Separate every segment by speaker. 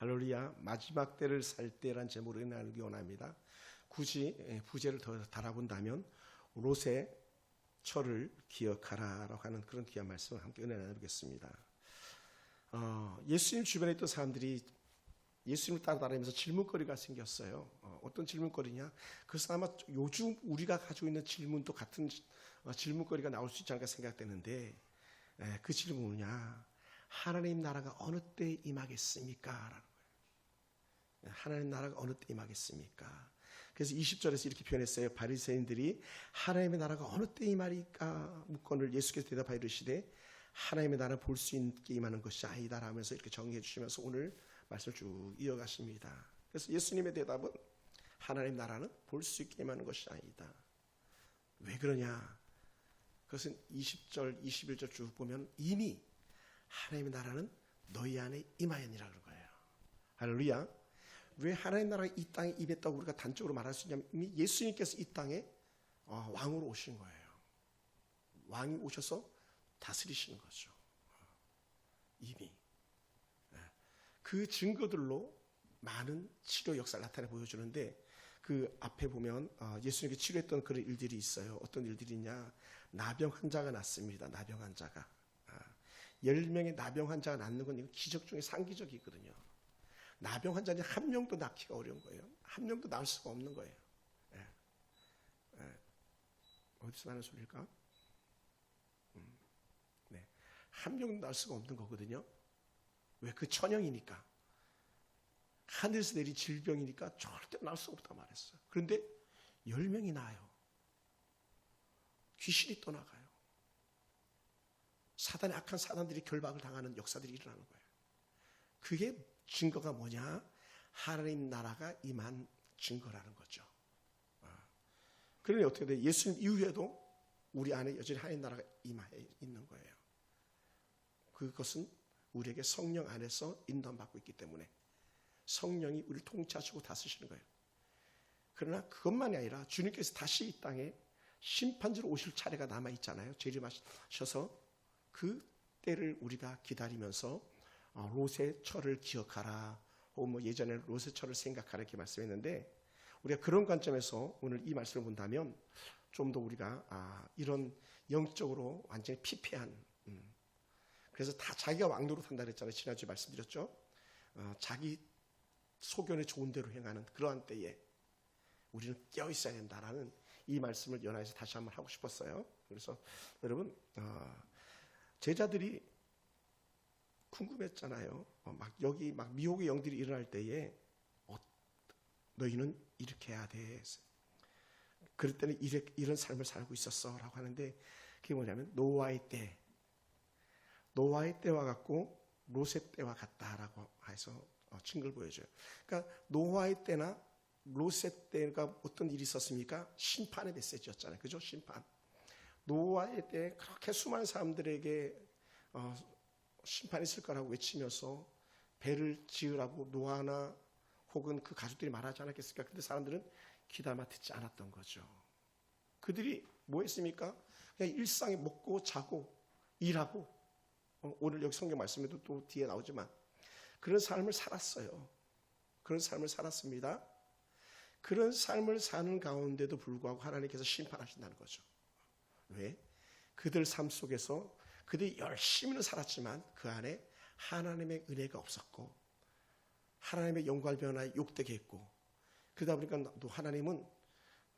Speaker 1: 할렐루야. 마지막 때를 살 때란 제목으로 나누기 원합니다. 굳이 부제를 더 달아본다면 롯의 철을 기억하라라고 하는 그런 귀한 말씀을 함께 은혜 나누겠습니다. 예수님 주변에 있던 사람들이 예수님을 따라다니면서 질문거리가 생겼어요. 어떤 질문거리냐? 그래서 아마 요즘 우리가 가지고 있는 질문도 같은 질문거리가 나올 수 있지 않을까 생각되는데, 그 질문은 뭐냐? 하나님 나라가 어느 때에 임하겠습니까? 라는 거예요. 하나님 나라가 어느 때에 임하겠습니까? 그래서 20절에서 이렇게 표현했어요. 바리새인들이 하나님의 나라가 어느 때에 임하리까 묻건을 예수께서 대답하여 이르시되 하나님의 나라를 볼 수 있게 임하는 것이 아니다 라면서 이렇게 정리해 주시면서 오늘 말씀을 쭉 이어가십니다. 그래서 예수님의 대답은 하나님 나라는 볼 수 있게 임하는 것이 아니다. 왜 그러냐? 그것은 20절, 21절 쭉 보면 이미 하나님의 나라는 너희 안에 임하였니라 그런 거예요. 할렐루야. 왜 하나님 나라가 이 땅에 임했다고 우리가 단적으로 말할 수 있냐면 이미 예수님께서 이 땅에 왕으로 오신 거예요. 왕이 오셔서 다스리시는 거죠. 이미. 그 증거들로 많은 치료 역사를 나타내 보여주는데 그 앞에 보면 예수님께 치료했던 그런 일들이 있어요. 어떤 일들이냐? 나병 환자가 났습니다. 나병 환자가. 10명의 나병 환자가 낫는 건 기적 중에 상기적이거든요. 나병 환자는 한 명도 낫기가 어려운 거예요. 한 명도 나을 수가 없는 거예요. 어디서 나는 소리일까? 네. 한 명도 나을 수가 없는 거거든요. 왜? 그 천형이니까. 하늘에서 내린 질병이니까 절대 나을 수가 없다고 말했어요. 그런데 10명이 나아요. 귀신이 떠나가요. 사단의 악한 사단들이 결박을 당하는 역사들이 일어나는 거예요. 그게 증거가 뭐냐? 하나님 나라가 임한 증거라는 거죠. 그러니 어떻게 돼요? 예수님 이후에도 우리 안에 여전히 하나님 나라가 임하여 있는 거예요. 그것은 우리에게 성령 안에서 인도받고 있기 때문에 성령이 우리를 통치하시고 다스리시는 거예요. 그러나 그것만이 아니라 주님께서 다시 이 땅에 심판지로 오실 차례가 남아있잖아요. 재림하셔서 그 때를 우리가 기다리면서 롯의 철을 기억하라 혹은 뭐 예전에 롯의 철을 생각하라 이렇게 말씀했는데 우리가 그런 관점에서 오늘 이 말씀을 본다면 좀 더 우리가 이런 영적으로 완전히 피폐한 그래서 다 자기가 왕노릇 한다 그랬잖아요. 지난주에 말씀드렸죠. 자기 소견에 좋은 대로 행하는 그러한 때에 우리는 깨어 있어야 된다라는 이 말씀을 연합해서 다시 한번 하고 싶었어요. 그래서 여러분 제자들이 궁금했잖아요. 여기 미혹의 영들이 일어날 때에 너희는 이렇게 해야 돼. 그럴 때는 이런 삶을 살고 있었어라고 하는데 그게 뭐냐면 노아의 때와 같고 롯의 때와 같다라고 해서 증거를 보여줘요. 그러니까 노아의 때나 롯의 때가 어떤 일이 있었습니까? 심판의 메시지였잖아요. 그죠? 심판. 노아의 때 그렇게 수많은 사람들에게 심판이 있을 거라고 외치면서 배를 지으라고 노아나 혹은 그 가족들이 말하지 않았겠습니까? 근데 사람들은 귀담아 듣지 않았던 거죠. 그들이 뭐 했습니까? 그냥 일상에 먹고 자고 일하고 오늘 여기 성경 말씀에도 또 뒤에 나오지만 그런 삶을 살았어요. 그런 삶을 살았습니다. 그런 삶을 사는 가운데도 불구하고 하나님께서 심판하신다는 거죠. 왜? 그들 삶 속에서 그들이 열심히는 살았지만 그 안에 하나님의 은혜가 없었고 하나님의 영광을 변화에 욕되게 했고 그러다 보니까 또 하나님은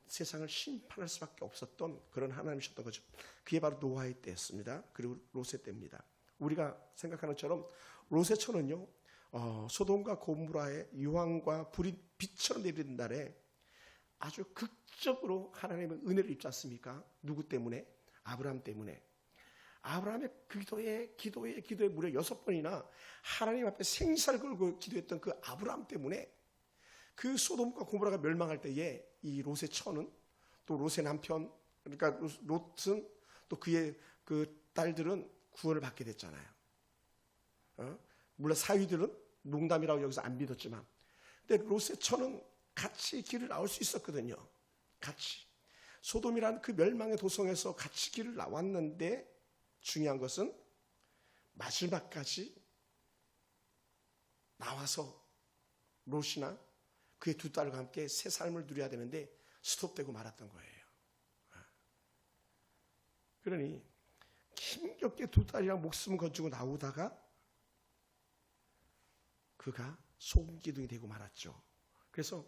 Speaker 1: 세상을 심판할 수밖에 없었던 그런 하나님이셨던 거죠. 그게 바로 노아의 때였습니다. 그리고 롯의 때입니다. 우리가 생각하는 것처럼 롯의 처는요 소돔과 고모라의 유황과 불이 빛처럼 내리는 날에 아주 극적으로 하나님의 은혜를 입지 않습니까? 누구 때문에? 아브라함 때문에. 아브라함의 기도에 무려 6번이나 하나님 앞에 생사를 걸고 기도했던 그 아브라함 때문에 그 소돔과 고모라가 멸망할 때에 이 롯의 처는 또 롯의 남편 그러니까 롯은 또 그의 그 딸들은 구원을 받게 됐잖아요. 물론 사위들은 농담이라고 여기서 안 믿었지만 근데 롯의 처는 같이 길을 나올 수 있었거든요. 같이. 소돔이란 그 멸망의 도성에서 같이 길을 나왔는데 중요한 것은 마지막까지 나와서 롯이나 그의 두 딸과 함께 새 삶을 누려야 되는데 스톱되고 말았던 거예요. 그러니 힘겹게 두 딸이랑 목숨 건지고 나오다가 그가 소금기둥이 되고 말았죠. 그래서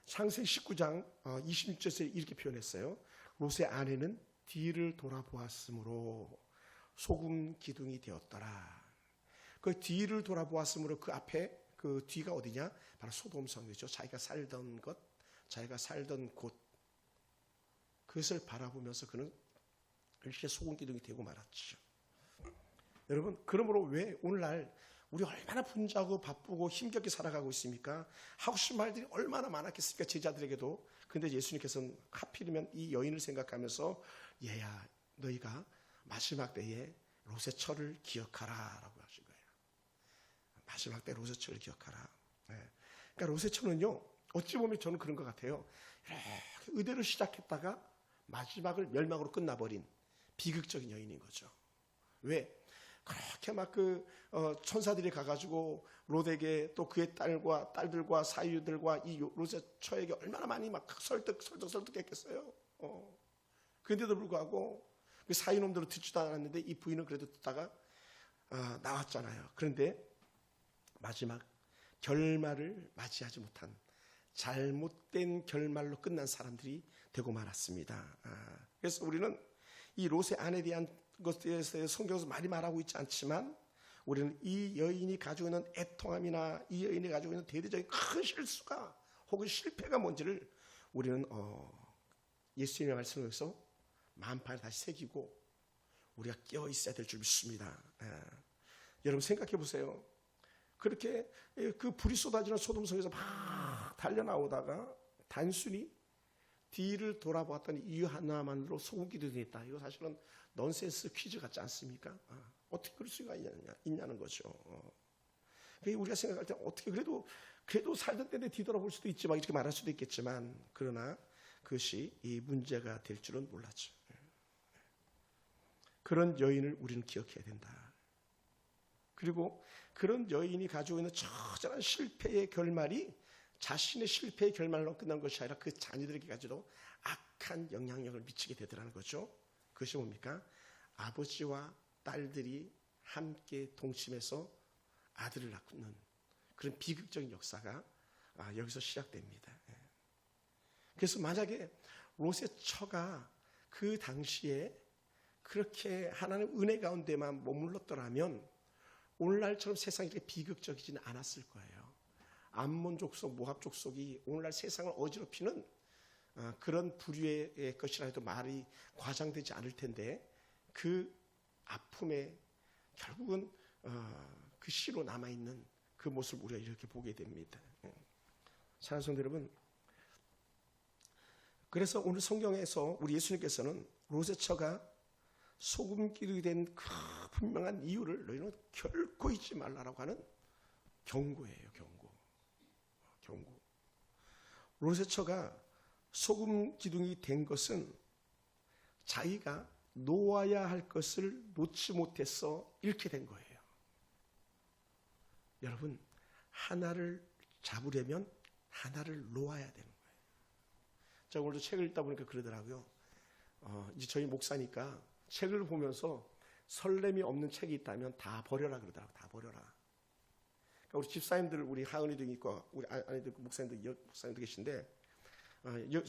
Speaker 1: 창세기 19장 26절에 이렇게 표현했어요. 롯의 아내는 뒤를 돌아보았으므로 소금기둥이 되었더라. 그 뒤를 돌아보았으므로 그 앞에 그 뒤가 어디냐? 바로 소돔성이죠. 자기가 살던 것, 자기가 살던 곳, 그것을 바라보면서 그는 이렇게 소금기둥이 되고 말았죠. 여러분, 그러므로 왜 오늘날 우리 얼마나 분주하고 바쁘고 힘겹게 살아가고 있습니까? 하고 싶은 말들이 얼마나 많았겠습니까? 제자들에게도. 근데 예수님께서는 하필이면 이 여인을 생각하면서 얘야, 너희가 마지막 때에 롯의 처를 기억하라 라고 하신 거예요. 마지막 때 롯의 처를 기억하라. 네. 그러니까 롯의 처는요, 어찌 보면 저는 그런 것 같아요. 이렇게 의대로 시작했다가 마지막을 멸망으로 끝나버린 비극적인 여인인 거죠. 왜? 그렇게 막 천사들이 가가지고 롯에게 또 그의 딸들과 사유들과 이 롯의 처에게 얼마나 많이 막 설득했겠어요. 그런데도 불구하고 그 사유놈들은 듣지도 않았는데 이 부인은 그래도 듣다가 나왔잖아요. 그런데 마지막 결말을 맞이하지 못한 잘못된 결말로 끝난 사람들이 되고 말았습니다. 그래서 우리는 이 롯의 아내에 대한 것에 대해서 성경에서 많이 말하고 있지 않지만 우리는 이 여인이 가지고 있는 애통함이나 이 여인이 가지고 있는 대대적인 큰 실수가 혹은 실패가 뭔지를 우리는 예수님의 말씀에서 마음판에 다시 새기고 우리가 깨어 있어야 될 줄 믿습니다. 여러분 생각해 보세요. 그렇게 그 불이 쏟아지는 소돔성에서 막 달려나오다가 단순히 뒤를 돌아보았더니 이유 하나만으로 소금기둥이 됐다. 이거 사실은 넌센스 퀴즈 같지 않습니까? 어떻게 그럴 수가 있냐는 거죠. 우리가 생각할 때 어떻게 그래도 살던 때에 뒤돌아볼 수도 있지 막 이렇게 말할 수도 있겠지만 그러나 그것이 이 문제가 될 줄은 몰랐죠. 그런 여인을 우리는 기억해야 된다. 그리고 그런 여인이 가지고 있는 처절한 실패의 결말이 자신의 실패의 결말로 끝난 것이 아니라 그 자녀들에게 가지고 악한 영향력을 미치게 되더라는 거죠. 그것이 뭡니까? 아버지와 딸들이 함께 동침해서 아들을 낳는 그런 비극적인 역사가 여기서 시작됩니다. 그래서 만약에 롯의 처가 그 당시에 그렇게 하나님의 은혜 가운데만 머물렀더라면 오늘날처럼 세상이 이렇게 비극적이지는 않았을 거예요. 암몬 족속, 모압 족속이 오늘날 세상을 어지럽히는 그런 부류의 것이라 해도 말이 과장되지 않을 텐데 그 아픔에 결국은 그 시로 남아있는 그 모습을 우리가 이렇게 보게 됩니다. 사랑하는 성도 여러분, 그래서 오늘 성경에서 우리 예수님께서는 롯의 처가 소금기둥이 된 그 분명한 이유를 너희는 결코 잊지 말라라고 하는 경고예요. 경고. 롯의 처가 소금 기둥이 된 것은 자기가 놓아야 할 것을 놓지 못해서 잃게 된 거예요. 여러분, 하나를 잡으려면 하나를 놓아야 되는 거예요. 제가 오늘도 책을 읽다 보니까 그러더라고요. 이제 저희 목사니까 책을 보면서 설렘이 없는 책이 있다면 다 버려라 그러더라고요. 다 버려라. 그러니까 우리 집사님들, 우리 하은이도 있고 우리 아내들 목사님도 계신데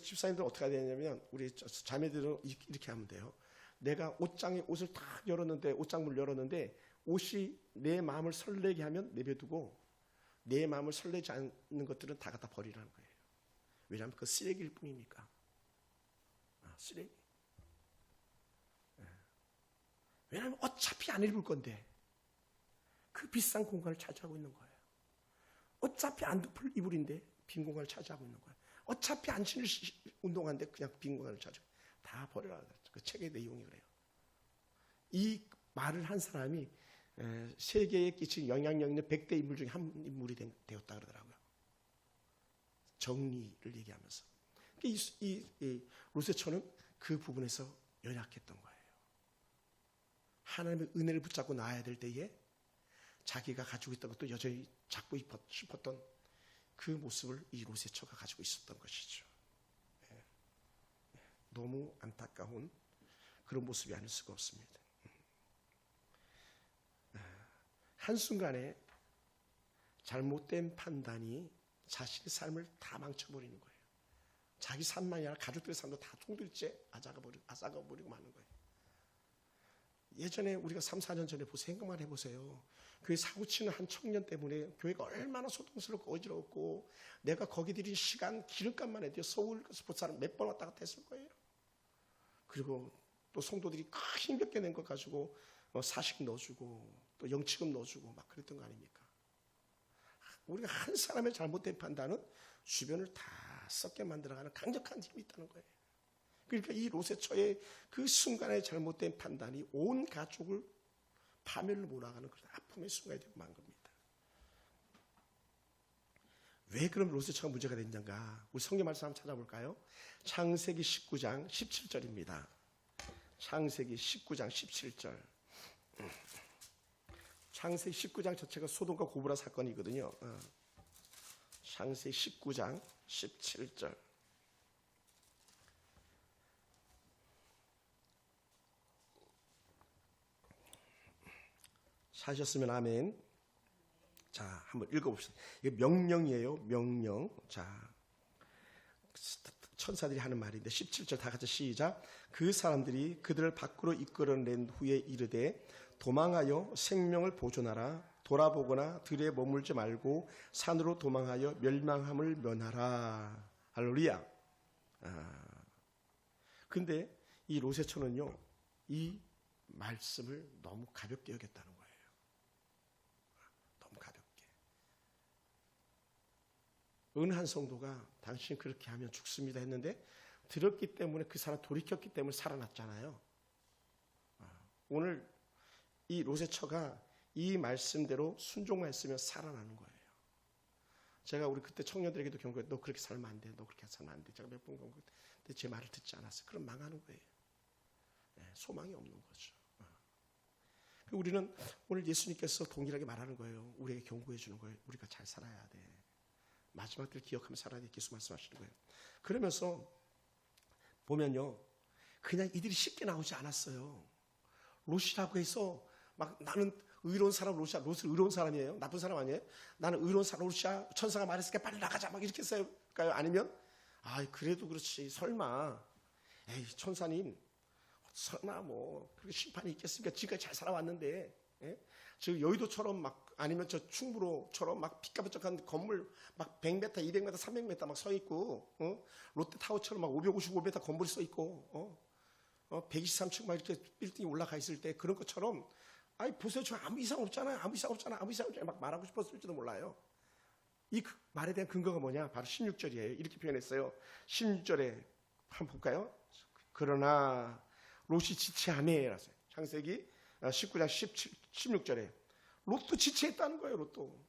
Speaker 1: 집사님들은 어떻게 해야 되냐면 우리 자매들은 이렇게 하면 돼요. 내가 옷장에 옷을 딱 열었는데 옷장문을 열었는데 옷이 내 마음을 설레게 하면 내버려두고 내 마음을 설레지 않는 것들은 다 갖다 버리라는 거예요. 왜냐하면 그 쓰레기일 뿐이니까. 쓰레기. 왜냐하면 어차피 안 입을 건데 그 비싼 공간을 차지하고 있는 거예요. 어차피 안 덮을 이불인데 빈 공간을 차지하고 있는 거예요. 어차피 안 신을 운동화인데 그냥 빈 공간을 차지하고 다 버려라. 그 책의 내용이 그래요. 이 말을 한 사람이 세계에 끼친 영향력 있는 100대 인물 중에 한 인물이 되었다 그러더라고요. 정리를 얘기하면서. 이 롯의 처는 그 부분에서 연약했던 거예요. 하나님의 은혜를 붙잡고 나아야 될 때에 자기가 가지고 있던 것도 여전히 잡고 싶었던 그 모습을 이 롯의 처가 가지고 있었던 것이죠. 너무 안타까운 그런 모습이 아닐 수가 없습니다. 한순간에 잘못된 판단이 자신의 삶을 다 망쳐버리는 거예요. 자기 삶만이 아니라 가족들의 삶도 다 통들째 앗아가버리고 마는 거예요. 예전에 우리가 3, 4년 전에 생각만 해보세요. 교회 사고치는 한 청년 때문에 교회가 얼마나 소동스럽고 어지러웠고, 내가 거기 들인 시간 기름값만 해도 서울 스포츠하러 몇 번 왔다 갔다 했을 거예요. 그리고 또 성도들이 힘겹게 낸 것 가지고 사식 넣어주고 또 영치금 넣어주고 막 그랬던 거 아닙니까? 우리가 한 사람의 잘못된 판단은 주변을 다 썩게 만들어가는 강력한 힘이 있다는 거예요. 그러니까 이 롯의 처의 그 순간의 잘못된 판단이 온 가족을 파멸로 몰아가는 그런 아픔의 순간이 되고 만 겁니다. 왜 그럼 롯의 처가 문제가 됐는가? 우리 성경 말씀 한번 찾아볼까요? 창세기 19장 17절입니다. 창세기 19장 17절. 창세기 19장 자체가 소돔과 고모라 사건이거든요. 창세기 19장 17절. 사셨으면 아멘. 자, 한번 읽어봅시다. 이게 명령이에요. 명령. 자, 천사들이 하는 말인데 17절 다 같이 시작. 그 사람들이 그들을 밖으로 이끌어낸 후에 이르되 도망하여 생명을 보존하라. 돌아보거나 들에 머물지 말고 산으로 도망하여 멸망함을 면하라. 할렐루야. 근데 이 롯의 처는요, 이 말씀을 너무 가볍게 여겼다는 거예요. 너무 가볍게. 은한 성도가 당신 그렇게 하면 죽습니다 했는데 들었기 때문에 그 사람 돌이켰기 때문에 살아났잖아요. 오늘 이 롯의 처가 이 말씀대로 순종만 했으면 살아나는 거예요. 제가 우리 그때 청년들에게도 경고해, 너 그렇게 살면 안 돼, 너 그렇게 살면 안 돼. 제가 몇 번 경고했는데 제 말을 듣지 않았어요. 그럼 망하는 거예요. 소망이 없는 거죠. 우리는 오늘 예수님께서 동일하게 말하는 거예요. 우리에게 경고해 주는 거예요. 우리가 잘 살아야 돼. 마지막 때를 기억하며 살아야 돼. 예수 말씀하시는 거예요. 그러면서 보면요, 그냥 이들이 쉽게 나오지 않았어요. 롯이라고 해서 막 나는 의로운 사람 롯이야. 롯은 의로운 사람이에요. 나쁜 사람 아니에요. 나는 의로운 사람 롯이야. 천사가 말했으니까 빨리 나가자. 막 이렇게 했을까요? 아니면 그래도 그렇지. 설마 에이 천사님 설마 뭐 그렇게 심판이 있겠습니까? 지금까지 잘 살아왔는데, 저 여의도처럼 막 아니면 저 충무로처럼 막 피카번쩍한 건물 막 100m, 200m, 300m 막 서 있고, 롯데타워처럼 막 555m 건물이 서 있고, 123층 막 이렇게 빌딩이 올라가 있을 때 그런 것처럼, 보세요, 저 아무 이상 없잖아요, 아무 이상 없잖아, 아무 이상 없잖아 막 말하고 싶었을지도 몰라요. 이 말에 대한 근거가 뭐냐? 바로 16절이에요. 이렇게 표현했어요. 16절에 한번 볼까요? 그러나 롯이 지체하며, 창세기 19장 16절에 롯도 지체했다는 거예요. 롯도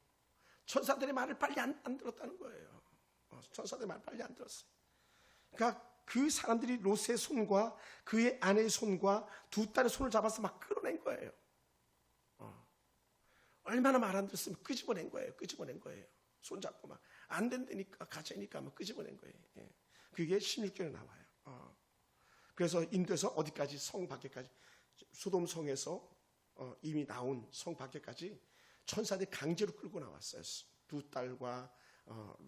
Speaker 1: 천사들의 말을 빨리 안 들었다는 거예요. 천사들의 말을 빨리 안 들었어요. 그러니까 그 사람들이 롯의 손과 그의 아내의 손과 두 딸의 손을 잡아서 막 끌어낸 거예요. 얼마나 말 안 들었으면 끄집어낸 거예요. 끄집어낸 거예요. 손잡고 막 안 된다니까, 가짜니까 막 끄집어낸 거예요. 그게 16절에 나와요. 그래서 인도에서 어디까지? 성 밖에까지, 소돔 성에서 이미 나온 성 밖에까지 천사들이 강제로 끌고 나왔어요. 두 딸과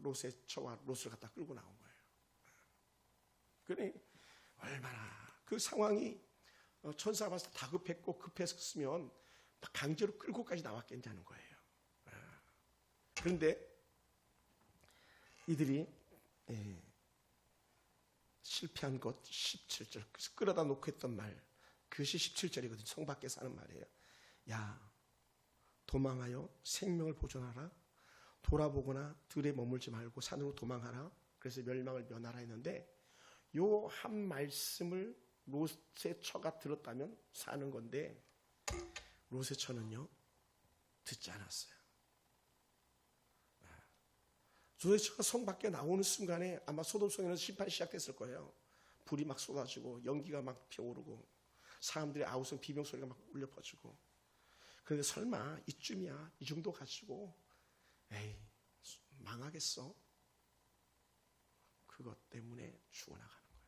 Speaker 1: 롯의 처와 롯을 갖다 끌고 나온 거예요. 그러니 얼마나 그 상황이 천사가 봤을 때 다급했고 급했으면 강제로 끌고까지 나왔겠냐는 거예요. 그런데 이들이 실패한 것 17절, 끌어다 놓고 했던 말, 그것이 17절이거든요. 성 밖에서 하는 말이에요. 야, 도망하여 생명을 보존하라. 돌아보거나 들에 머물지 말고 산으로 도망하라. 그래서 멸망을 면하라 했는데, 요 한 말씀을 롯의 처가 들었다면 사는 건데, 롯의 처는요 듣지 않았어요. 롯의 처가 성 밖에 나오는 순간에 아마 소돔성에는 심판이 시작됐을 거예요. 불이 막 쏟아지고 연기가 막 피어오르고 사람들의 아우성 비명소리가 막 울려 퍼지고. 그런데 설마 이쯤이야, 이 정도 가지고 에이 망하겠어? 그것 때문에 죽어나가는 거예요.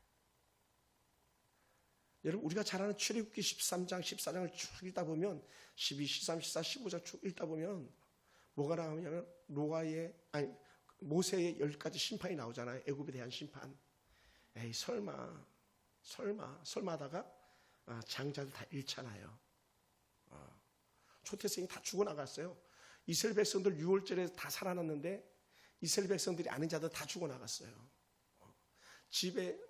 Speaker 1: 여러분, 우리가 잘 아는 출애굽기 13장, 14장을 쭉 읽다 보면 12, 13, 14, 15장 쭉 읽다 보면 뭐가 나오냐면 모세의 10가지 심판이 나오잖아요. 애굽에 대한 심판. 에이, 설마 하다가 장자들 다 잃잖아요. 초태생이 다 죽어나갔어요. 이스라엘 백성들 6월절에 다 살아났는데 이스라엘 백성들이 아는 자들 다 죽어나갔어요. 집에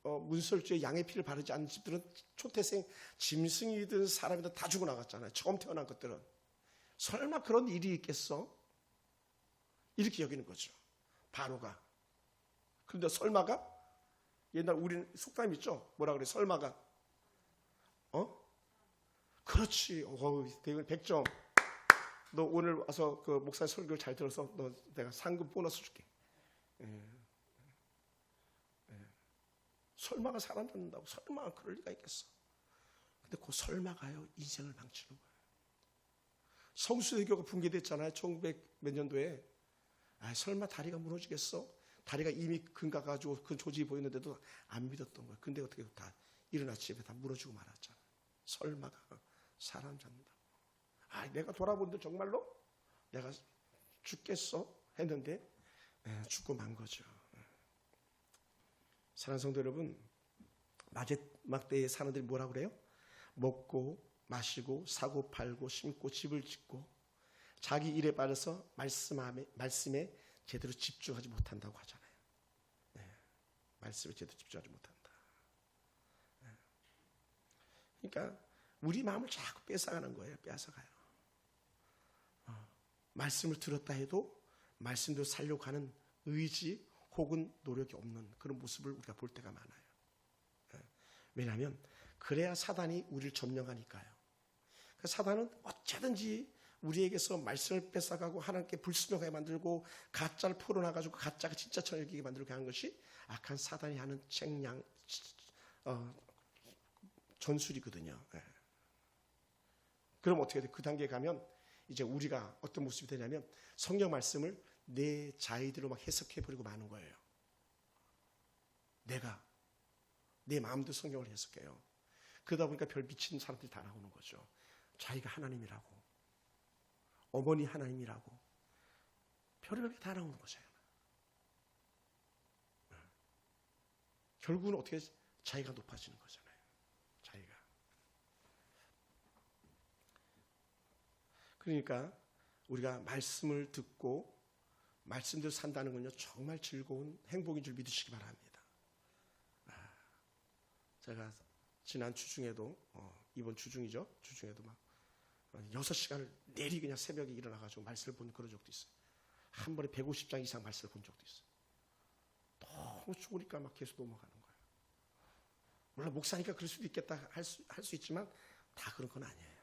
Speaker 1: 문설주에 양의 피를 바르지 않는 집들은 초태생 짐승이든 사람이든 다 죽어나갔잖아요. 처음 태어난 것들은. 설마 그런 일이 있겠어? 이렇게 여기는 거죠. 바로가. 그런데 설마가 옛날 우리는 속담 있죠? 뭐라 그래? 설마가. 그렇지. 대근 100점. 너 오늘 와서 그 목사 설교를 잘 들어서 너 내가 상금 보너스 줄게. 설마가 살아난다고. 설마가 그럴 리가 있겠어. 근데 그 설마가요, 인생을 망치는 거예요. 성수대교가 붕괴됐잖아요. 1900 몇 년도에. 설마 다리가 무너지겠어? 다리가 이미 금가가지고 그 조직이 보이는데도 안 믿었던 거예요. 근데 어떻게 다 이른 아침에 다 무너지고 말았잖아요. 설마가 사람 잡는다. 내가 돌아보는데 정말로 내가 죽겠어? 했는데 죽고 만 거죠. 사랑하는 성도 여러분, 마지막 때에 사람들이 뭐라고 그래요? 먹고 마시고 사고 팔고 심고 집을 짓고 자기 일에 빠져서 말씀에 제대로 집중하지 못한다고 하잖아요. 말씀에 제대로 집중하지 못한다. 그러니까 우리 마음을 자꾸 뺏어가는 거예요. 뺏어가요. 말씀을 들었다 해도 말씀대로 살려고 하는 의지 혹은 노력이 없는 그런 모습을 우리가 볼 때가 많아요. 왜냐하면 그래야 사단이 우리를 점령하니까요. 사단은 어쩌든지 우리에게서 말씀을 뺏어가고 하나님께 불순종하게 만들고 가짜를 풀어놔가지고 가짜가 진짜처럼 여기게 만들게 하는 것이 악한 사단이 하는 책량 전술이거든요. 그럼 어떻게 돼? 그 단계에 가면 이제 우리가 어떤 모습이 되냐면 성경 말씀을 내 자의대로 막 해석해버리고 마는 거예요. 내가 내 마음대로 성경을 해석해요. 그러다 보니까 별 미친 사람들이 다 나오는 거죠. 자기가 하나님이라고, 어머니 하나님이라고, 별의별 게 다 나오는 거죠. 결국은 어떻게 자기가 높아지는 거잖아요. 자기가. 그러니까 우리가 말씀을 듣고 말씀대로 산다는 건요, 정말 즐거운 행복인 줄 믿으시기 바랍니다. 제가 지난 주중에도 이번 주중이죠. 주중에도 막 6시간을 내리 그냥 새벽에 일어나가지고 말씀을 본 그런 적도 있어요. 한 번에 150장 이상 말씀을 본 적도 있어요. 너무 추우니까 막 계속 넘어가는 거예요. 물론 목사니까 그럴 수도 있겠다 할 수 있지만 다 그런 건 아니에요.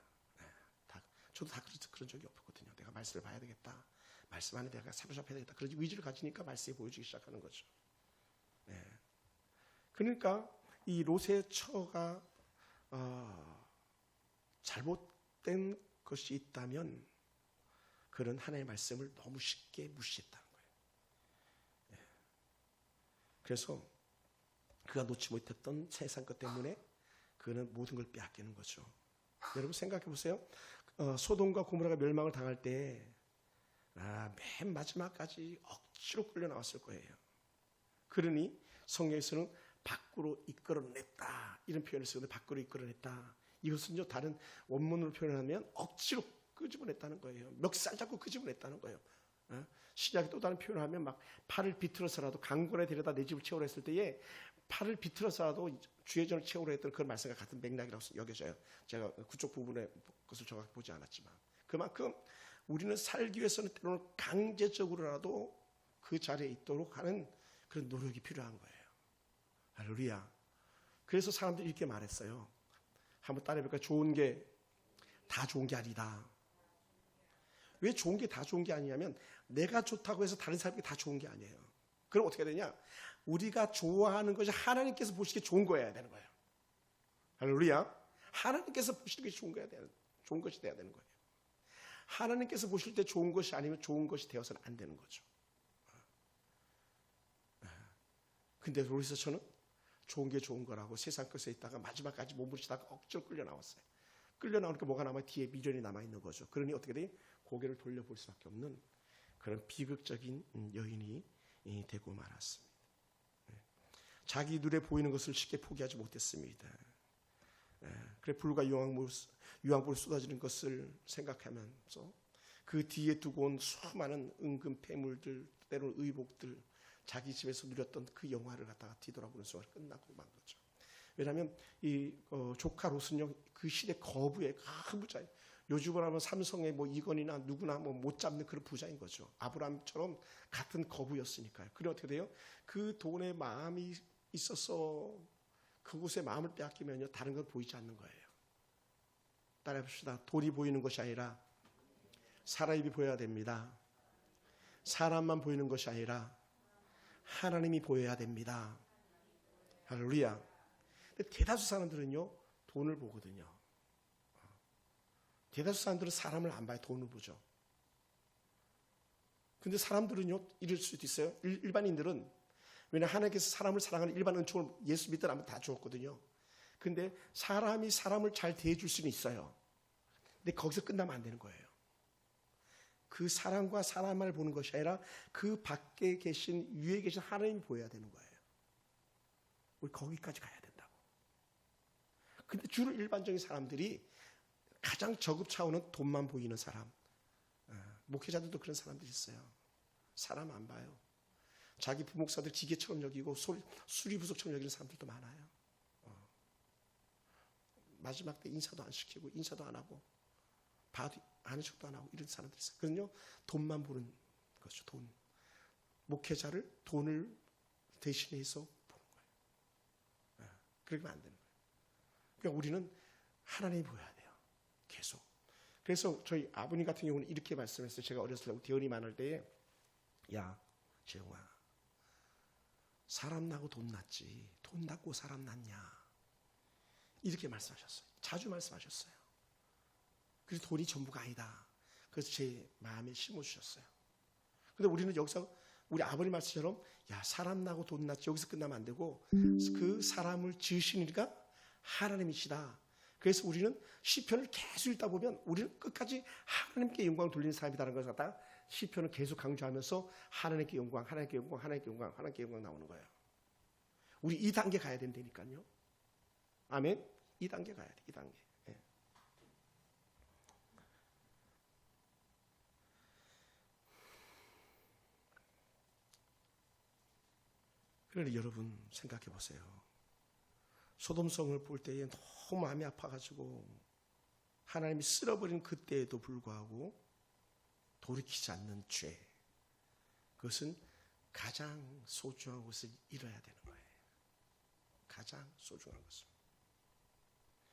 Speaker 1: 저도 다 그런 적이 없거든요. 내가 말씀을 봐야 되겠다. 말씀 안에 내가 사로잡혀야 되겠다. 그런 의지를 가지니까 말씀이 보여주기 시작하는 거죠. 그러니까 이 롯의 처가 잘못된 것이 있다면 그런 하나님의 말씀을 너무 쉽게 무시했다는 거예요. 그래서 그가 놓지 못했던 세상 것 때문에 그는 모든 걸 빼앗기는 거죠. 여러분 생각해 보세요. 소돔과 고모라가 멸망을 당할 때 맨 마지막까지 억지로 끌려 나왔을 거예요. 그러니 성경에서는 밖으로 이끌어냈다 이런 표현을 쓰는데 밖으로 이끌어냈다. 이것은요 다른 원문으로 표현하면 억지로 끄집어냈다는 거예요. 멱살 잡고 끄집어냈다는 거예요. 신약에 또 다른 표현을 하면 막 팔을 비틀어서라도 강권에 데려다 내 집을 채우라 했을 때에 팔을 비틀어서라도 주의 전을 채우라 했던 그런 말씀과 같은 맥락이라고 여겨져요. 제가 그쪽 부분의 것을 정확히 보지 않았지만 그만큼 우리는 살기 위해서는 때로는 강제적으로라도 그 자리에 있도록 하는 그런 노력이 필요한 거예요. 할렐루야. 그래서 사람들이 이렇게 말했어요. 한번 따라해볼까요? 좋은 게 다 좋은 게 아니다. 왜 좋은 게 다 좋은 게 아니냐면 내가 좋다고 해서 다른 사람이 다 좋은 게 아니에요. 그럼 어떻게 되냐? 우리가 좋아하는 것이 하나님께서 보시기에 좋은 거여야 되는 거예요. 할렐루야. 하나님께서 보시기에 좋은 것이 돼야 되는 거예요. 하나님께서 보실 때 좋은 것이 아니면 좋은 것이 되어서는 안 되는 거죠. 근데 로이서처는 좋은 게 좋은 거라고 세상 것에 있다가 마지막까지 몸부림치다가 억지로 끌려 나왔어요. 끌려 나오니까 뭐가 남아? 뒤에 미련이 남아 있는 거죠. 그러니 어떻게 돼? 고개를 돌려볼 수밖에 없는 그런 비극적인 여인이 되고 말았습니다. 자기 눈에 보이는 것을 쉽게 포기하지 못했습니다. 그래 불과 유황불 쏟아지는 것을 생각하면서 그 뒤에 두고 온 수많은 은금 패물들, 때로는 의복들, 자기 집에서 누렸던 그 영화를 갖다가 뒤돌아보는 순간 끝나고 만 거죠. 왜냐하면 이 조카 롯은요 그 시대 거부의 큰 부자예요. 요즘으로 하면 삼성의 뭐 이건희나 누구나 뭐 못 잡는 그런 부자인 거죠. 아브라함처럼 같은 거부였으니까요. 그래 어떻게 돼요? 그 돈에 마음이 있어서 그곳에 마음을 빼앗기면요 다른 건 보이지 않는 거예요. 따라해봅시다. 돈이 보이는 것이 아니라 사람이 보여야 됩니다. 사람만 보이는 것이 아니라 하나님이 보여야 됩니다. 할렐루야. 근데 대다수 사람들은요 돈을 보거든요. 대다수 사람들은 사람을 안 봐요. 돈을 보죠. 근데 사람들은요 이럴 수도 있어요. 일반인들은 왜냐하면 하나님께서 사람을 사랑하는 일반 은총을 예수 믿더라면 다 주었거든요. 근데 사람이 사람을 잘 대해줄 수는 있어요. 근데 거기서 끝나면 안 되는 거예요. 그 사람과 사람을 보는 것이 아니라 그 밖에 계신 위에 계신 하나님이 보여야 되는 거예요. 우리 거기까지 가야 된다고. 근데 주로 일반적인 사람들이 가장 저급 차원은 돈만 보이는 사람. 목회자들도 그런 사람들이 있어요. 사람 안 봐요. 자기 부목사들 기계처럼 여기고 수리부속처럼 여기는 사람들도 많아요. 마지막 때 인사도 안 시키고 인사도 안 하고 봐도 아는 척도 안 하고 이런 사람들이 있어요. 그런요 돈만 보는 것이죠. 돈. 목회자를 돈을 대신해서 보는 거예요. 그러면 안 되는 거예요. 그러니까 우리는 하나님이 보여야 돼요. 계속. 그래서 저희 아버님 같은 경우는 이렇게 말씀했어요. 제가 어렸을 때 대언이 많을 때에 야 재용아 사람 나고 돈 났지 돈 낳고 사람 낳냐 이렇게 말씀하셨어요. 자주 말씀하셨어요. 그래서 돈이 전부가 아니다. 그래서 제 마음에 심어주셨어요. 근데 우리는 여기서 우리 아버님 말씀처럼 야 사람 나고 돈 낳지 여기서 끝나면 안 되고 그 사람을 지으시는 이가 하나님이시다. 그래서 우리는 시편을 계속 읽다 보면 우리는 끝까지 하나님께 영광을 돌리는 사람이라는 것을 갖다가 시편을 계속 강조하면서 하나님께 영광, 하나님께 영광, 하나님께 영광, 하나님께 영광 나오는 거예요. 우리 이 단계 가야 된다니까요. 아멘. 이 단계 가야 돼. 이 단계. 예. 그러니 여러분 생각해 보세요. 소돔성을 볼 때에 너무 마음이 아파가지고 하나님이 쓸어버린 그때에도 불구하고 돌이키지 않는 죄. 그것은 가장 소중한 것을 잃어야 되는 거예요. 가장 소중한 것을.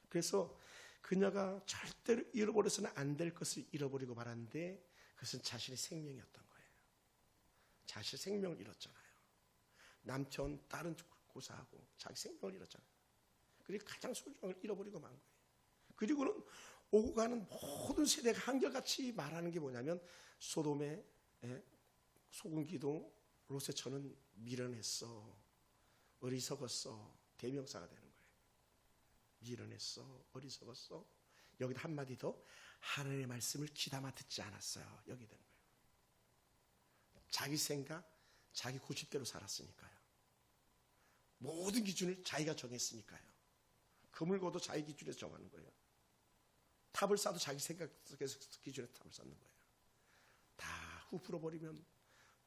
Speaker 1: 그래서 그녀가 절대로 잃어버려서는 안 될 것을 잃어버리고 말았는데 그것은 자신의 생명이었던 거예요. 자신의 생명을 잃었잖아요. 남편, 딸은 고사하고 자기 생명을 잃었잖아요. 그리고 가장 소중한 걸 잃어버리고 만 거예요. 그리고는 오고 가는 모든 세대가 한결같이 말하는 게 뭐냐면 소돔의 소금 기둥 롯의 미련했어, 어리석었어, 대명사가 되는 거예요. 미련했어, 어리석었어. 여기다 한마디 더 하나님의 말씀을 귀담아 듣지 않았어요. 여기 되는 거예요. 자기 생각, 자기 고집대로 살았으니까요. 모든 기준을 자기가 정했으니까요. 금을 거도 자기 기준에서 정하는 거예요. 탑을 쌓아도 자기 생각 속에서 기준에서 탑을 쌓는 거예요. 다 후풀어버리면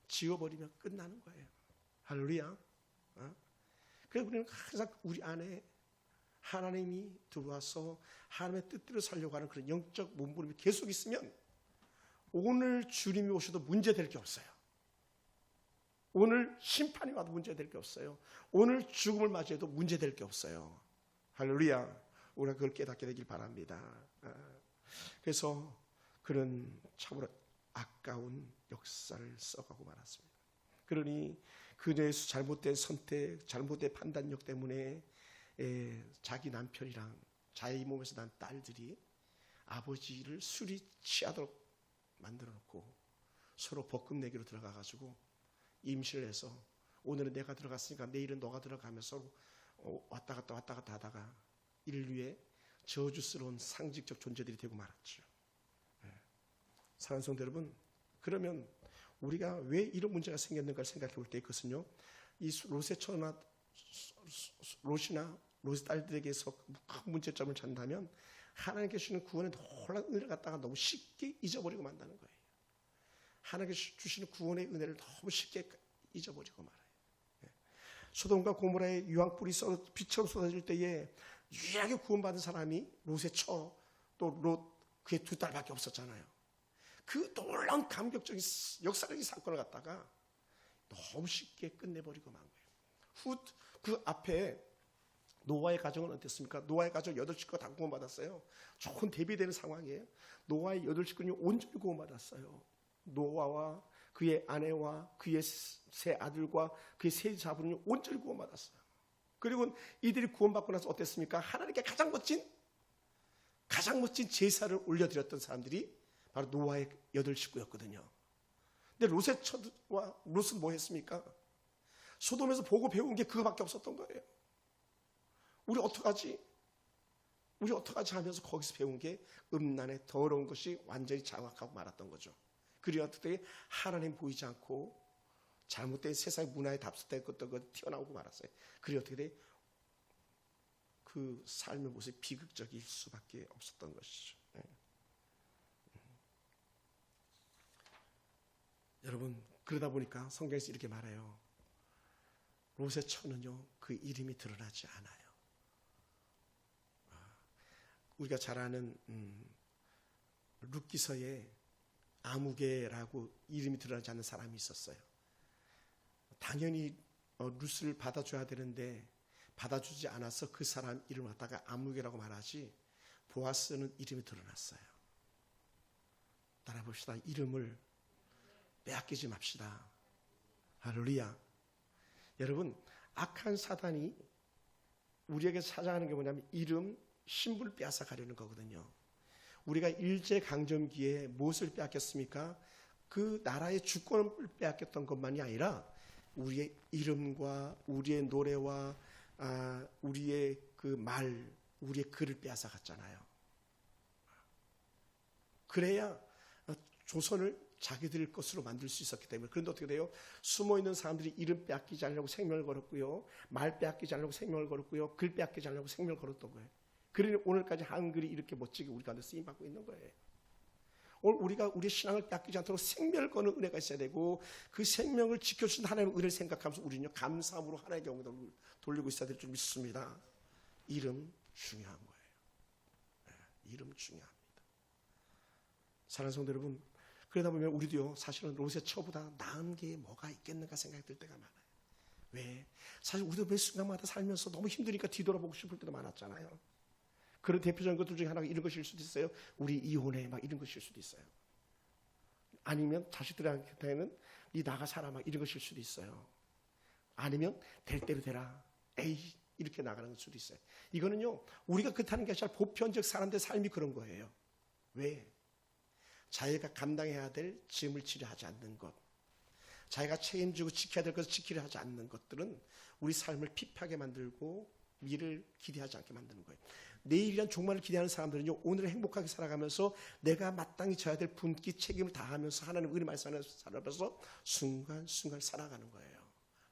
Speaker 1: 지워버리면 끝나는 거예요. 할렐루야. 그래서 우리는 항상 우리 안에 하나님이 들어와서 하나님의 뜻대로 살려고 하는 그런 영적 몸부림이 계속 있으면 오늘 주님이 오셔도 문제될 게 없어요. 오늘 심판이 와도 문제될 게 없어요. 오늘 죽음을 맞이해도 문제될 게 없어요. 할렐루야. 우리가 그걸 깨닫게 되길 바랍니다. 그래서 그런 참으로 아까운 역사를 써가고 말았습니다. 그러니 그녀의 잘못된 선택, 잘못된 판단력 때문에 자기 남편이랑 자기 몸에서 난 딸들이 아버지를 술이 취하도록 만들어 놓고 서로 볶음내기로 들어가 가지고 임신을 해서 오늘은 내가 들어갔으니까 내일은 너가 들어가면서 왔다 갔다 하다가 인류의 저주스러운 상징적 존재들이 되고 말았죠. 사랑하는 성도 여러분, 그러면 우리가 왜 이런 문제가 생겼는가를 생각해 볼 때 있거든요. 이 롯의 처나 롯이나 롯의 딸들에게서 큰 문제점을 찾는다면 하나님께 주시는 구원의 놀라운 은혜를 갖다가 너무 쉽게 잊어버리고 만다는 거예요. 하나님께 주시는 구원의 은혜를 너무 쉽게 잊어버리고 말아요. 소돔과 고모라의 유황불이 빛처럼 쏟아질 때에 유일하게 구원받은 사람이 롯의 처, 또 롯 그의 두 딸밖에 없었잖아요. 그 놀라운 감격적인 역사적인 사건을 갖다가 너무 쉽게 끝내버리고 만 거예요. 그 앞에 노아의 가정은 어땠습니까? 노아의 가정 8식구가 다 구원받았어요. 좋은 대비되는 상황이에요. 노아의 8식구는 온전히 구원받았어요. 노아와 그의 아내와 그의 세 아들과 그의 세 자분이 온전히 구원받았어요. 그리고 이들이 구원받고 나서 어땠습니까? 하나님께 가장 멋진 제사를 올려드렸던 사람들이 바로 노아의 8식구였거든요. 근데 롯의 처와 롯은 뭐 했습니까? 소돔에서 보고 배운 게 그거밖에 없었던 거예요. 우리 어떡하지 하면서 거기서 배운 게 음란의 더러운 것이 완전히 장악하고 말았던 거죠. 그리고 어떻게 하나님 보이지 않고 잘못된 세상의 문화에 답습됐던 것 튀어나오고 말았어요. 그리고 어떻게 돼? 그 삶의 모습이 비극적일 수밖에 없었던 것이죠. 여러분, 그러다 보니까 성경에서 이렇게 말해요. 롯의 처는요, 그 이름이 드러나지 않아요. 우리가 잘 아는 룻기서에 아무개라고 이름이 드러나지 않는 사람이 있었어요. 당연히 룻을 받아줘야 되는데 받아주지 않아서 그 사람 이름을 갖다가 아무개라고 말하지 보아스는 이름이 드러났어요. 따라 봅시다. 이름을 빼앗기지 맙시다. 할렐루야. 여러분, 악한 사단이 우리에게 찾아가는 게 뭐냐면 이름, 신분을 빼앗아 가려는 거거든요. 우리가 일제강점기에 무엇을 빼앗겼습니까? 그 나라의 주권을 빼앗겼던 것만이 아니라 우리의 이름과 우리의 노래와 우리의 그 말, 우리의 글을 빼앗아 갔잖아요. 그래야 조선을 자기들 것으로 만들 수 있었기 때문에. 그런데 어떻게 돼요? 숨어있는 사람들이 이름 빼앗기지 않으려고 생명을 걸었고요. 말 빼앗기지 않으려고 생명을 걸었고요. 글 빼앗기지 않으려고 생명을 걸었던 거예요. 그러니 오늘까지 한글이 이렇게 멋지게 우리 가운데 쓰임받고 있는 거예요. 오늘 우리가 우리의 신앙을 빼앗기지 않도록 생명을 거는 은혜가 있어야 되고 그 생명을 지켜주신 하나님의 은혜를 생각하면서 우리는 감사함으로 하나님의 영광을 돌리고 있어야 될 줄 믿습니다. 이름 중요한 거예요. 이름 중요합니다. 사랑하는 성도 여러분, 그러다 보면 우리도요, 사실은 롯의 처보다 나은 게 뭐가 있겠는가 생각이 들 때가 많아요. 왜? 사실 우리도 매 순간마다 살면서 너무 힘드니까 뒤돌아보고 싶을 때도 많았잖아요. 그런 대표적인 것들 중에 하나가 이런 것일 수도 있어요. 우리 이혼해 막 이런 것일 수도 있어요. 아니면 자식들한테는 네 나가 살아 막 이런 것일 수도 있어요. 아니면 될 대로 되라. 에이 이렇게 나가는 수도 있어요. 이거는요, 우리가 그렇다는 게 아니라 보편적 사람들의 삶이 그런 거예요. 왜? 자기가 감당해야 될 짐을 지려 하지 않는 것, 자기가 책임지고 지켜야 될 것을 지키려 하지 않는 것들은 우리 삶을 피폐하게 만들고 미래를 기대하지 않게 만드는 거예요. 내일이란 종말을 기대하는 사람들은요, 오늘을 행복하게 살아가면서 내가 마땅히 져야 될 분기 책임을 다하면서 하나님 은혜 말씀하면서 살아가면서 순간순간 살아가는 거예요.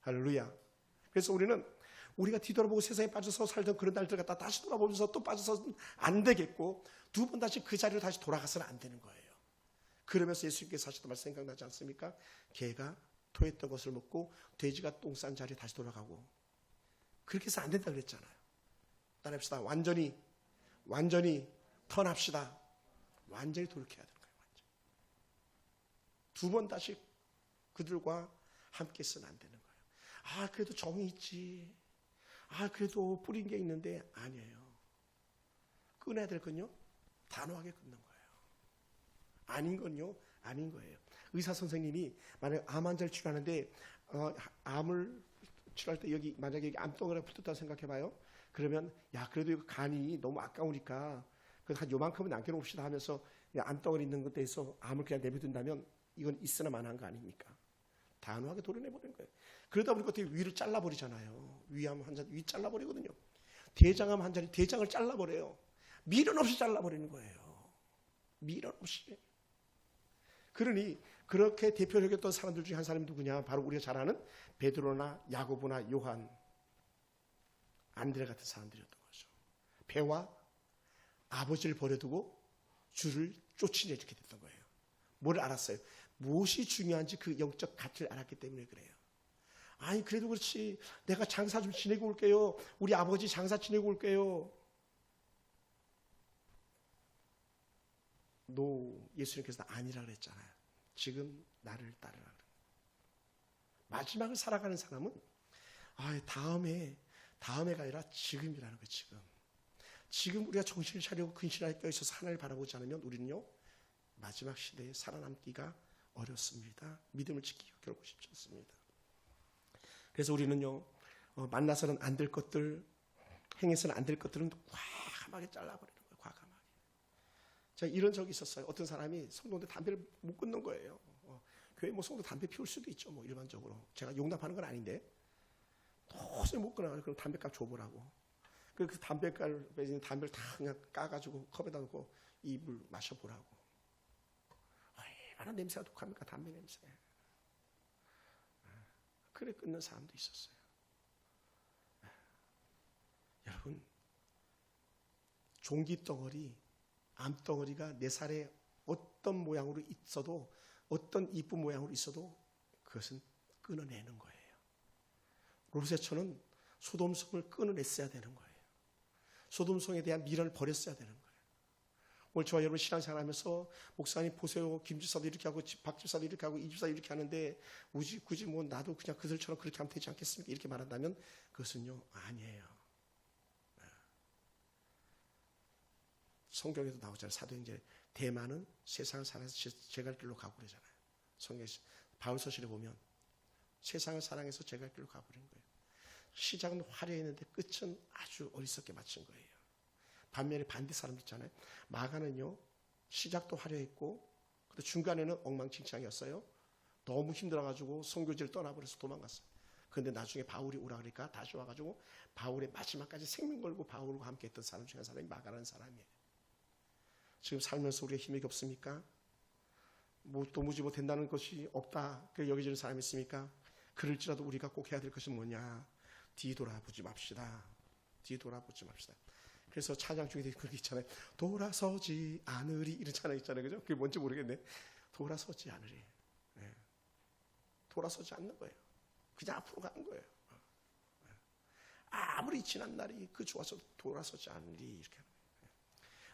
Speaker 1: 할렐루야. 그래서 우리가 뒤돌아보고 세상에 빠져서 살던 그런 날들 갖다 다시 돌아보면서 또 빠져서는 안 되겠고 두 번 다시 그 자리로 다시 돌아가서는 안 되는 거예요. 그러면서 예수님께서 하셨던 말 생각나지 않습니까? 개가 토했던 것을 먹고 돼지가 똥 싼 자리에 다시 돌아가고, 그렇게 해서 안 된다 그랬잖아요. 따라합시다. 완전히 턴합시다. 완전히 돌이켜야 되는 거예요. 두 번 다시 그들과 함께 있으면 안 되는 거예요. 그래도 정이 있지. 그래도 뿌린 게 있는데 아니에요. 끊어야 될 건요, 단호하게 끊는 거예요. 아닌 건요, 아닌 거예요. 의사 선생님이 만약에 암 환자를 치료하는데 암을 치료할 때 만약에 여기 암덩어리가 붙었다고 생각해봐요. 그러면 그래도 이거 간이 너무 아까우니까 한 요만큼은 남겨놓읍시다 하면서 암덩어리 있는 것에 대해서 암을 그냥 내버려둔다면 이건 있으나 마나한 거 아닙니까? 단호하게 도려내버리는 거예요. 그러다 보니까 어떻게 위를 잘라버리잖아요. 위암 환자 위 잘라버리거든요. 대장암 환자는 대장을 잘라버려요. 미련 없이 잘라버리는 거예요. 미련 없이. 그러니 그렇게 대표적이었던 사람들 중에 한 사람이 누구냐? 바로 우리가 잘 아는 베드로나 야고보나 요한, 안드레 같은 사람들이었던 거죠. 배와 아버지를 버려두고 주를 쫓으려 이렇게 됐던 거예요. 뭘 알았어요? 무엇이 중요한지 그 영적 가치를 알았기 때문에 그래요. 아니 그래도 그렇지, 내가 장사 좀 지내고 올게요. 우리 아버지 장사 지내고 올게요. 예수님께서 아니라 그랬잖아요. 지금 나를 따르라. 마지막을 살아가는 사람은 다음에가 아니라 지금이라는 거예요. 지금 우리가 정신을 차리고 근신하게 껴 있어서 하나님을 바라보지 않으면 우리는요 마지막 시대에 살아남기가 어렵습니다. 믿음을 지키기가 결코 쉽지 않습니다. 그래서 우리는요 만나서는 안 될 것들, 행해서는 안 될 것들은 과감하게 잘라버리는 거예요. 과감하게. 제가 이런 적이 있었어요. 어떤 사람이 성도인데 담배를 못 끊는 거예요. 교회 성도 담배 피울 수도 있죠. 일반적으로. 제가 용납하는 건 아닌데 도저히 못 끊어요. 그럼 담배값 줘보라고. 그 담배를 다 그냥 까가지고 컵에다 놓고 입을 마셔보라고. 얼마나 냄새가 독합니까? 담배 냄새. 그래 끊는 사람도 있었어요. 여러분, 종기덩어리, 암덩어리가 내 살에 어떤 모양으로 있어도, 어떤 이쁜 모양으로 있어도 그것은 끊어내는 거예요. 롯의처는 소돔성을 끊어냈어야 되는 거예요. 소돔성에 대한 미련을 버렸어야 되는 거예요. 오늘 저와 여러분 신앙생활하면서 목사님 보세요, 김집사도 이렇게 하고 박집사도 이렇게 하고 이집사도 이렇게 하는데 굳이 나도 그냥 그들처럼 그렇게 하면 되지 않겠습니까? 이렇게 말한다면 그것은요 아니에요. 성경에도 나오잖아요. 사도행전 대만은 세상을 사랑해서 제 갈 길로 가고 그러잖아요. 성경에서 바울서실에 보면 세상을 사랑해서 제 갈 길로 가버린 거예요. 시작은 화려했는데 끝은 아주 어리석게 마친 거예요. 반면에 반대 사람 있잖아요. 마가는요 시작도 화려했고 근데 중간에는 엉망진창이었어요. 너무 힘들어가지고 선교지를 떠나버려서 도망갔어요. 그런데 나중에 바울이 오라 그러니까 다시 와가지고 바울의 마지막까지 생명 걸고 바울과 함께 했던 사람 중에 한 사람이 마가라는 사람이에요. 지금 살면서 우리가 힘이 없습니까? 도무지 된다는 것이 없다 그렇게 여겨지는 사람이 있습니까? 그럴지라도 우리가 꼭 해야 될 것이 뭐냐? 뒤돌아보지 맙시다. 뒤돌아보지 맙시다. 그래서 찬양 중에 그렇게 있잖아요. 돌아서지 않으리 이런 찬양 있잖아요. 그죠? 그게 뭔지 모르겠네. 돌아서지 않으리. 네. 돌아서지 않는 거예요. 그냥 앞으로 가는 거예요. 아무리 지난 날이 그 좋아서 돌아서지 않으리 이렇게 하는 거예요.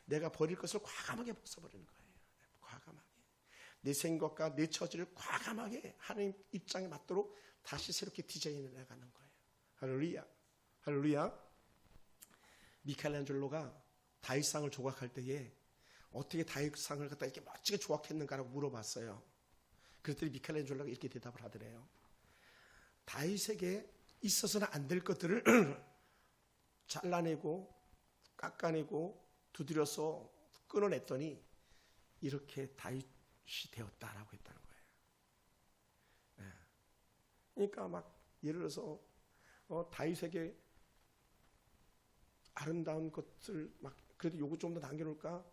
Speaker 1: 내가 버릴 것을 과감하게 벗어버리는 거예요. 과감하게. 내 생각과 내 처지를 과감하게 하나님 입장에 맞도록 다시 새롭게 디자인을 해가는 거예요. 할렐루야. 할렐루야. 미켈란젤로가 다윗상을 조각할 때에 어떻게 다윗상을 갖다 이렇게 멋지게 조각했는가라고 물어봤어요. 그랬더니 미켈란젤로가 이렇게 대답을 하더래요. 다윗에게 있어서는 안 될 것들을 잘라내고 깎아내고 두드려서 끊어냈더니 이렇게 다윗이 되었다라고 했다는 거예요. 네. 그러니까 막 예를 들어서 다윗에게 아름다운 것을 막 그래도 요거 좀 더 남겨놓을까?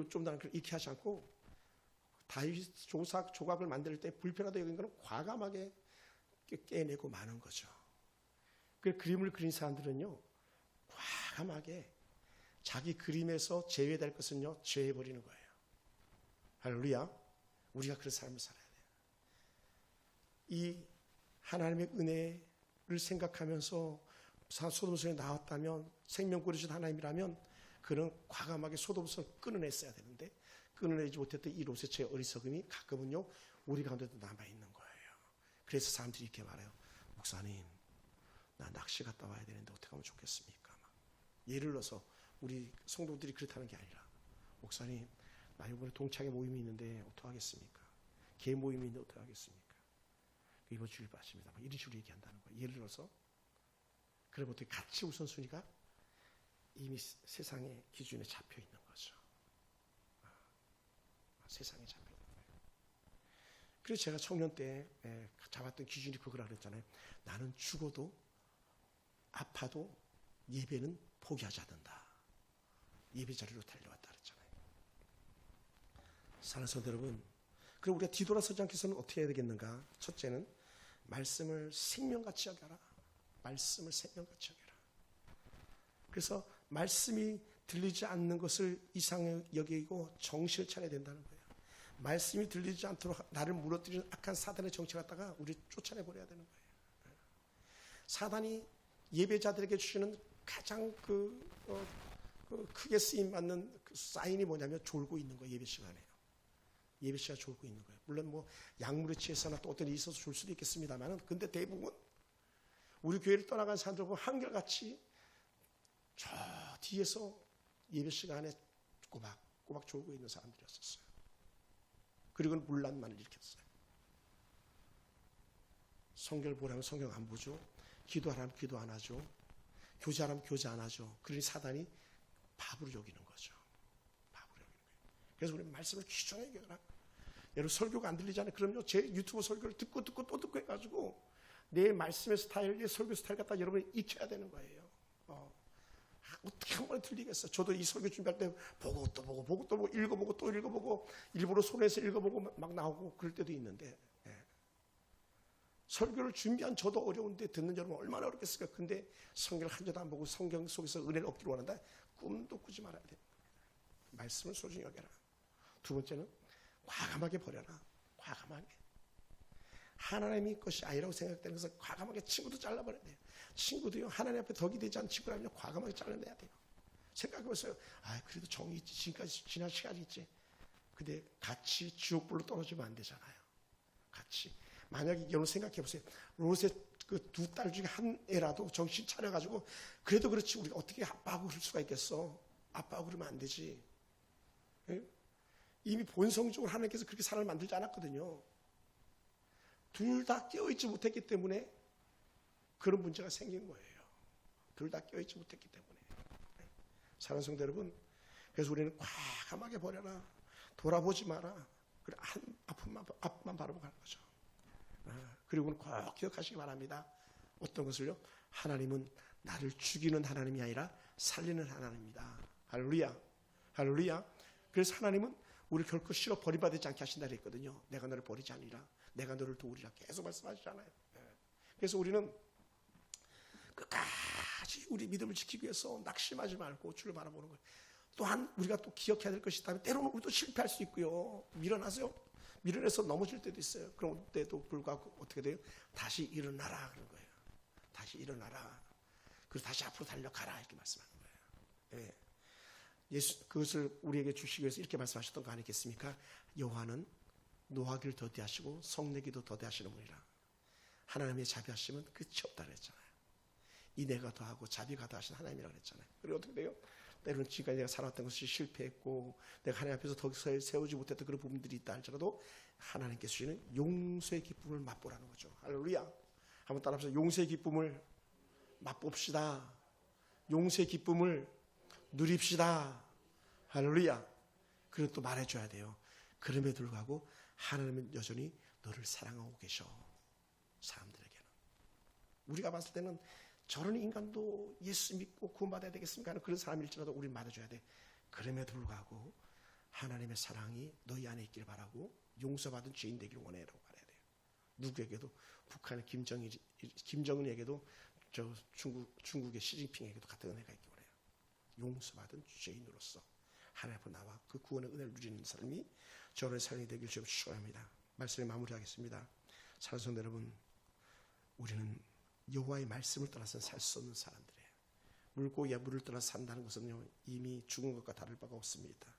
Speaker 1: 좀 더 이렇게 하지 않고 다윗 조각을 만들 때 불편하다 여긴 거는 과감하게 깨내고 마는 거죠. 그 그림을 그린 사람들은요 과감하게 자기 그림에서 제외될 것은요 제외해버리는 거예요. 할렐루야. 우리가 그런 삶을 살아야 돼요. 이 하나님의 은혜를 생각하면서 소돔성에 나왔다면 생명꼬리신 하나님이라면 그는 과감하게 소돔성을 끊어냈어야 되는데 끊어내지 못했던 이 롯의 어리석음이 가끔은요 우리 가운데도 남아있는 거예요. 그래서 사람들이 이렇게 말해요. 목사님 나 낚시 갔다 와야 되는데 어떻게 하면 좋겠습니까? 예를 들어서 우리 성도들이 그렇다는 게 아니라 목사님 나 이번에 동창회 모임이 있는데 어떻게 하겠습니까? 개 모임이 있는데 어떻게 하겠습니까? 이번 주일 빠집니다. 이런 식으로 얘기한다는 거예요. 예를 들어서 그러면 어떻게 가치 우선순위가 이미 세상의 기준에 잡혀 있는 거죠. 세상에 잡혀 있는 거예요. 그래서 제가 청년 때 잡았던 기준이 그거라 그랬잖아요. 나는 죽어도 아파도 예배는 포기하지 않는다. 예배 자리로 달려왔다 그랬잖아요. 사랑하는 성도 여러분, 그럼 우리가 뒤돌아서지 않기 위해서는 어떻게 해야 되겠는가? 첫째는 말씀을 생명같이 여겨라. 말씀을 생명같이 여겨라. 그래서 말씀이 들리지 않는 것을 이상히 여기고 정신을 차려야 된다는 거예요. 말씀이 들리지 않도록 나를 무너뜨리는 악한 사단의 정치를 갖다가 우리 쫓아내버려야 되는 거예요. 사단이 예배자들에게 주시는 가장 크게 쓰임받는 그 사인이 뭐냐면 졸고 있는 거예요. 예배 시간에요. 예배 시간 졸고 있는 거예요. 물론 뭐 약물에 취해서나 또 어떤 일이 있어서 졸 수도 있겠습니다만은, 근데 대부분 우리 교회를 떠나간 사람들 보면 한결같이 저 뒤에서 예배 시간에 꼬박꼬박 졸고 있는 사람들이었었어요. 그리고는 문란만을 일으켰어요. 성경을 보라면 성경 안 보죠. 기도하라면 기도 안 하죠. 교제하라면 교제 안 하죠. 그러니 사단이 바보로 여기는 거죠. 바보로 여기는 거예요. 그래서 우리는 말씀을 귀중하게 여겨라. 여러분 설교가 안 들리잖아요. 그럼요. 제 유튜브 설교를 듣고 또 듣고 해가지고 내 말씀의 스타일, 내 설교 스타일 갖다 여러분이 익혀야 되는 거예요. 어떻게 한 번에 들리겠어요. 저도 이 설교 준비할 때 보고 또 보고 읽어보고 또 읽어보고 일부러 손에서 읽어보고 막 나오고 그럴 때도 있는데, 설교를 준비한 저도 어려운데 듣는 여러분 얼마나 어렵겠습니까? 근데 성경을 한 절도 안 보고 성경 속에서 은혜를 얻기를 원한다? 꿈도 꾸지 말아야 돼요. 말씀을 소중히 여겨라. 두 번째는 과감하게 버려라. 과감하게. 하나님이 것이 아니라고 생각되는 것을 과감하게 친구도 잘라버려야 돼요. 친구도요, 하나님 앞에 덕이 되지 않는 친구라면 과감하게 잘라내야 돼요. 생각해보세요. 그래도 정이 있지. 지금까지 지난 시간이 있지. 근데 같이 지옥불로 떨어지면 안 되잖아요. 같이. 만약에 여러분 생각해보세요. 롯의 그 두 딸 중에 한 애라도 정신 차려가지고, 그래도 그렇지 우리가 어떻게 아빠하고 그럴 수가 있겠어. 아빠하고 그러면 안 되지. 이미 본성적으로 하나님께서 그렇게 사람을 만들지 않았거든요. 둘 다 깨어있지 못했기 때문에 그런 문제가 생긴 거예요. 둘 다 깨어있지 못했기 때문에. 사랑하는 성도 여러분, 그래서 우리는 과감하게 버려라. 돌아보지 마라. 그래, 앞만 바라보고 가는 거죠. 그리고는 꼭 기억하시기 바랍니다. 어떤 것을요? 하나님은 나를 죽이는 하나님이 아니라 살리는 하나님입니다. 할렐루야. 할렐루야. 그래서 하나님은 우리를 결코 싫어 버림받지 않게 하신다 그랬거든요. 내가 너를 버리지 않으리라. 내가 너를 도우리라. 계속 말씀하시잖아요. 그래서 우리는 끝까지 우리 믿음을 지키기 위해서 낙심하지 말고 주를 바라보는 거예요. 또한 우리가 또 기억해야 될 것이 있다면 때로는 우리도 실패할 수 있고요. 밀어나세요. 밀어내서 넘어질 때도 있어요. 그런 때도 불구하고 어떻게 돼요? 다시 일어나라 그런 거예요. 다시 일어나라. 그래서 다시 앞으로 달려가라 이렇게 말씀하는 거예요. 예수 그것을 우리에게 주시기 위해서 이렇게 말씀하셨던 거 아니겠습니까? 여호와는 노하기를 더디하시고 성내기도 더디하시는 분이라. 하나님의 자비하심은 끝이 없다 그랬잖아요. 인애가 더하고 자비가 더하신 하나님이라고 그랬잖아요. 그리고 어떻게 돼요? 때로는 지금까지 내가 살아왔던 것이 실패했고 내가 하나님 앞에서 더 세우지 못했던 그런 부분들이 있다 할지라도 하나님께서 주시는 용서의 기쁨을 맛보라는 거죠. 할렐루야. 한번 따라합시다. 용서의 기쁨을 맛봅시다. 용서의 기쁨을 누립시다. 할렐루야. 그리고 또 말해줘야 돼요. 그럼에도 불구하고 하나님은 여전히 너를 사랑하고 계셔. 사람들에게는. 우리가 봤을 때는 저런 인간도 예수 믿고 구원받아야 되겠습니까? 하는 그런 사람일지라도 우리는 맞아줘야 돼. 그럼에도 불구하고 하나님의 사랑이 너희 안에 있길 바라고 용서받은 죄인 되기를 원해라고 말해야 돼요. 누구에게도 북한의 김정은에게도 저 중국의 시진핑에게도 같은 은혜가 있기 원해요. 용서받은 죄인으로서 하나님 앞에 나와 그 구원의 은혜를 누리는 사람이 저런 삶이 되길 좀 축원합니다. 말씀을 마무리하겠습니다. 사랑하는 성도 여러분, 우리는 여호와의 말씀을 떠나서 살 수 없는 사람들이에요. 물고 예물을 떠나서 산다는 것은요, 이미 죽은 것과 다를 바가 없습니다.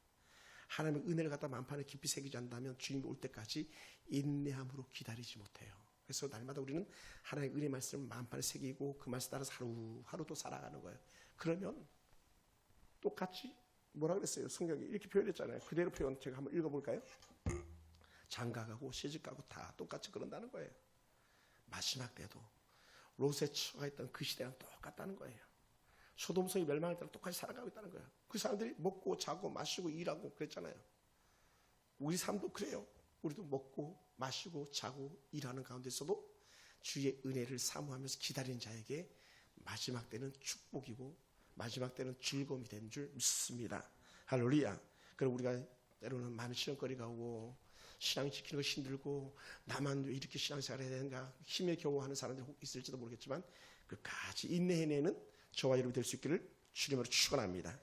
Speaker 1: 하나님의 은혜를 갖다 만판에 깊이 새기지 않는다면 주님이 올 때까지 인내함으로 기다리지 못해요. 그래서 날마다 우리는 하나님의 은혜 말씀을 만판에 새기고 그 말씀 따라서 하루하루도 살아가는 거예요. 그러면 똑같이 뭐라 그랬어요? 성경이 이렇게 표현했잖아요. 그대로 표현 제가 한번 읽어볼까요? 장가가고 시집가고 다 똑같이 그런다는 거예요. 마지막 때도 롯의 처가 있던 그 시대랑 똑같다는 거예요. 소돔성이 멸망할 때랑 똑같이 살아가고 있다는 거예요. 그 사람들이 먹고 자고 마시고 일하고 그랬잖아요. 우리 삶도 그래요. 우리도 먹고 마시고 자고 일하는 가운데서도 주의 은혜를 사모하면서 기다리는 자에게 마지막 때는 축복이고 마지막 때는 즐거움이 되는 줄 믿습니다. 할렐루야. 그럼 우리가 때로는 많은 시험거리가 오고 신앙 지키는 거 힘들고 나만 왜 이렇게 신앙생활 해야 되는가 힘에 겨워하는 사람들이 혹 있을지도 모르겠지만 끝까지 인내해내는 저와 여러분이 될 수 있기를 주님으로 축원합니다.